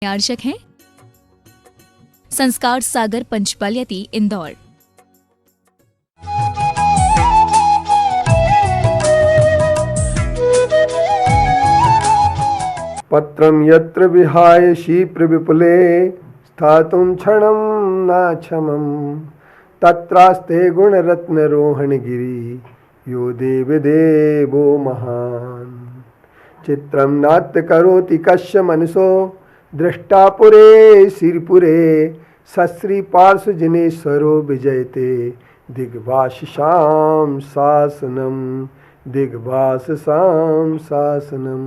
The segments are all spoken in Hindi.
आयोजक हैं संस्कार सागर पंचपलियती इंदौर। पत्रं यत्र विहाय शीप्रविपुले स्थातुं क्षणं नाक्षमं तत्रास्ते गुणरत्नरोहणगिरि यो देवदेवो महान्। चित्रं नाट्य करोति कस्य मनसो दृष्टा पुरे सिरपुरे सश्री पार्श्वजनेश्वरो विजयते दिग्भाषसां शासनं दिग्भाषसां शासनं।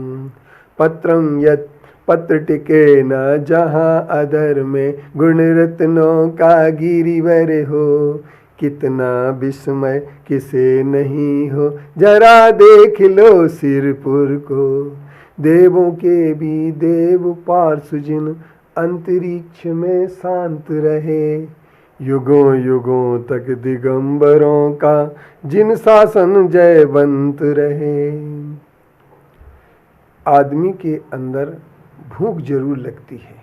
पत्रं यत् पत्र टिके न जहाँ अधर में गुण रत्नों का गिरिवर हो कितना विस्मय किसे नहीं हो जरा देख लो सिरपुर को। देवों के भी देव पार्श्वजन अंतरिक्ष में शांत रहे युगों युगों तक दिगंबरों का जिन शासन जयवंत रहे। आदमी के अंदर भूख जरूर लगती है।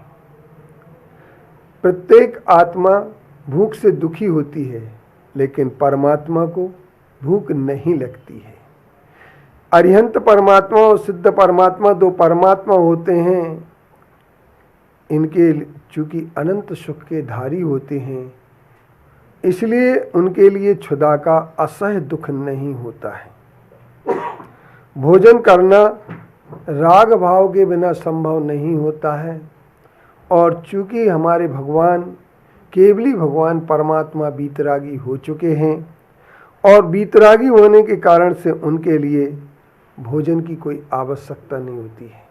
प्रत्येक आत्मा भूख से दुखी होती है, लेकिन परमात्मा को भूख नहीं लगती है। अरिहंत परमात्मा और सिद्ध परमात्मा दो परमात्मा होते हैं। इनके चूंकि अनंत सुख के धारी होते हैं, इसलिए उनके लिए क्षुधा का असह्य दुख नहीं होता है। भोजन करना राग भाव के बिना संभव नहीं होता है, और चूंकि हमारे भगवान केवली भगवान परमात्मा बीतरागी हो चुके हैं, और बीतरागी होने के कारण से उनके लिए भोजन की कोई आवश्यकता नहीं होती है।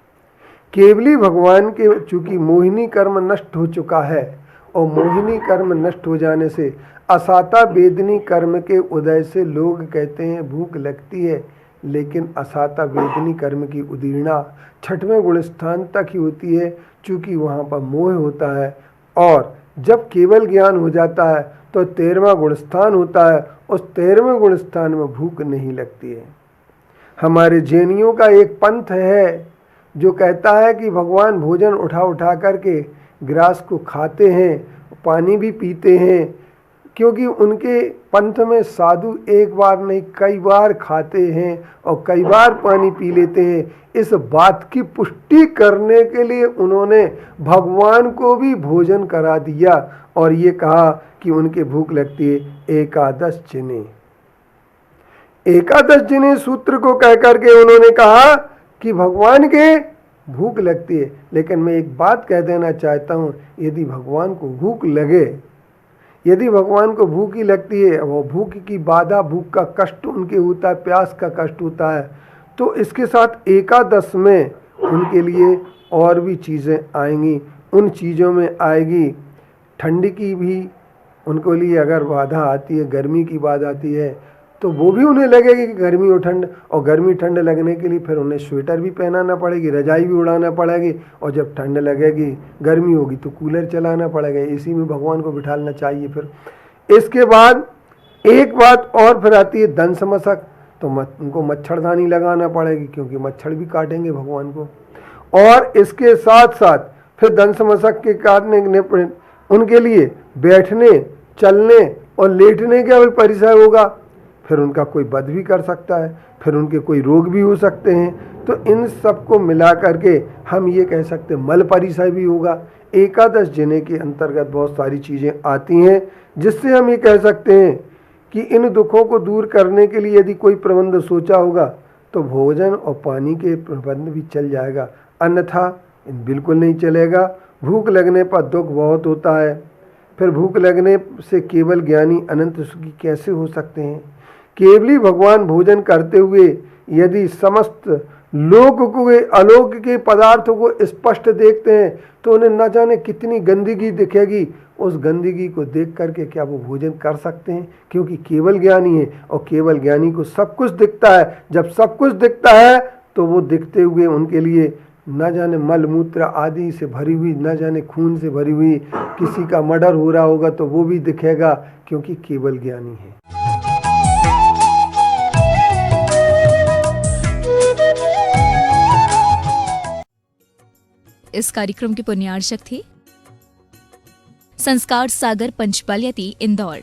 केवली भगवान के चूंकि मोहिनी कर्म नष्ट हो चुका है, और मोहिनी कर्म नष्ट हो जाने से असाता वेदनी कर्म के उदय से लोग कहते हैं भूख लगती है, लेकिन असाता वेदनी कर्म की उदीर्णा 6वें गुण स्थान तक ही होती है, चूँकि वहाँ पर मोह होता है। और जब केवल ज्ञान हो जाता है तो 13वां गुण स्थान होता है, उस 13वें गुण स्थान में भूख नहीं लगती है। हमारे जैनियों का एक पंथ है जो कहता है कि भगवान भोजन उठा उठा करके ग्रास को खाते हैं, पानी भी पीते हैं, क्योंकि उनके पंथ में साधु एक बार नहीं कई बार खाते हैं और कई बार पानी पी लेते हैं। इस बात की पुष्टि करने के लिए उन्होंने भगवान को भी भोजन करा दिया और ये कहा कि उनके भूख लगती है। एकादश जिने, एकादश जिने सूत्र को कह करके उन्होंने कहा कि भगवान के भूख लगती है। लेकिन मैं एक बात कह देना चाहता हूँ, यदि भगवान को भूख लगे, यदि भगवान को भूख ही लगती है, वो भूख की बाधा, भूख का कष्ट उनके होता है, प्यास का कष्ट होता है, तो इसके साथ एकादश में उनके लिए और भी चीज़ें आएंगी। उन चीज़ों में आएगी ठंड की भी उनको लिए अगर बाधा आती है, गर्मी की बाधा आती है, तो वो भी उन्हें लगेगी कि गर्मी और ठंड, और गर्मी ठंड लगने के लिए फिर उन्हें स्वेटर भी पहनाना पड़ेगी, रजाई भी उड़ाना पड़ेगी, और जब ठंड लगेगी गर्मी होगी तो कूलर चलाना पड़ेगा। इसी में भगवान को बिठाना चाहिए। फिर इसके बाद एक बात और फिर आती है दंश मशक, तो उनको मच्छरदानी लगाना पड़ेगी, क्योंकि मच्छर भी काटेंगे भगवान को। और इसके साथ साथ फिर दंश मशक के काटने उनके लिए बैठने, चलने और लेटने का भी परिचय होगा। फिर उनका कोई वध भी कर सकता है, फिर उनके कोई रोग भी हो सकते हैं। तो इन सब को मिला करके हम ये कह सकते हैं मल परिचय भी होगा। एकादश जिने के अंतर्गत बहुत सारी चीज़ें आती हैं, जिससे हम ये कह सकते हैं कि इन दुखों को दूर करने के लिए यदि कोई प्रबंध सोचा होगा तो भोजन और पानी के प्रबंध भी चल जाएगा, अन्यथा बिल्कुल नहीं चलेगा। भूख लगने पर दुख बहुत होता है। फिर भूख लगने से केवल ज्ञानी अनंत सुखी कैसे हो सकते हैं? केवली भगवान भोजन करते हुए यदि समस्त लोक को आलोक के पदार्थों को स्पष्ट देखते हैं तो उन्हें न जाने कितनी गंदगी दिखेगी। उस गंदगी को देख करके क्या वो भोजन कर सकते हैं? क्योंकि केवल ज्ञानी है, और केवल ज्ञानी को सब कुछ दिखता है। जब सब कुछ दिखता है तो वो दिखते हुए उनके लिए न जाने मल मूत्र आदि से भरी हुई, न जाने खून से भरी हुई किसी का मर्डर हो रहा होगा तो वो भी दिखेगा, क्योंकि केवल ज्ञानी है। इस कार्यक्रम के पुण्यार्चक थे संस्कार सागर पंचपालियाती इंदौर।